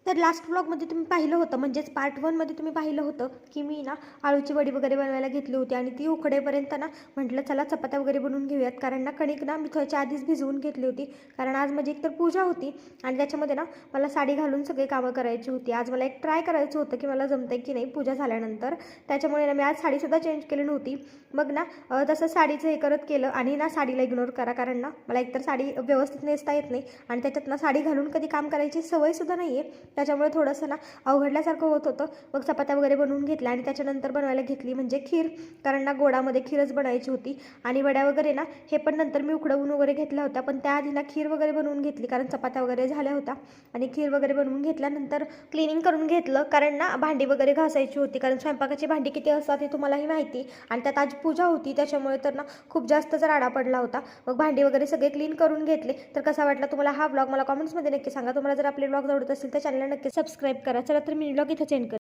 तर लास्ट व्लॉगमध्ये तुम्ही पाहिलं होतं, म्हणजेच पार्ट 1मध्ये तुम्ही पाहिलं होतं की मी ना आळूची वडी वगैरे बनवायला घेतली होती आणि ती उकडेपर्यंत ना म्हटलं चला चपात्या वगैरे बनवून घेऊयात, कारण ना कणिक ना मी थोड्याच्या आधीच भिजवून घेतली होती, कारण आज माझी एकतर पूजा होती आणि त्याच्यामध्ये ना मला साडी घालून सगळे कामं करायची होती. आज मला एक ट्राय करायचं होतं की मला जमतंय की नाही पूजा झाल्यानंतर, त्याच्यामुळे ना मी आज साडीसुद्धा चेंज केली नव्हती. मग ना तसं साडीचं हे करत केलं आणि ना साडीला इग्नोर करा, कारण ना मला एकतर साडी व्यवस्थित नेसता येत नाही आणि त्याच्यात ना साडी घालून कधी काम करायची सवयसुद्धा नाही आहे, त्याच्यामुळे थोडंसं ना अवघडल्यासारखं होत होतं. मग चपात्या वगैरे बनवून घेतल्या आणि त्याच्यानंतर बनवायला घेतली म्हणजे खीर, कारण ना गोडामध्ये खीरच बनायची होती आणि वड्या वगैरे ना हे पण नंतर मी उकडवून वगैरे घेतल्या होत्या, पण त्याआधी ना खीर वगैरे बनवून घेतली कारण चपात्या वगैरे झाल्या होत्या. आणि खीर वगैरे बनवून घेतल्यानंतर क्लिनिंग करून घेतलं, कारण ना भांडी वगैरे घासायची होती, कारण स्वयंपाकाची भांडी किती असतात हे तुम्हालाही माहिती आणि त्यात आज पूजा होती, त्याच्यामुळे तर ना खूप जास्तच राडा पडला होता. मग भांडी वगैरे सगळे क्लीन करून घेतले. तर कसा वाटला तुम्हाला हा व्लॉग मला कॉमेंट्समध्ये नक्की सांगा. तुम्हाला जर आपले व्लॉग आवडत असेल तर चॅनलला नक्की सबस्क्राईब करा. चला तर मी व्लॉग इथं एंड करते.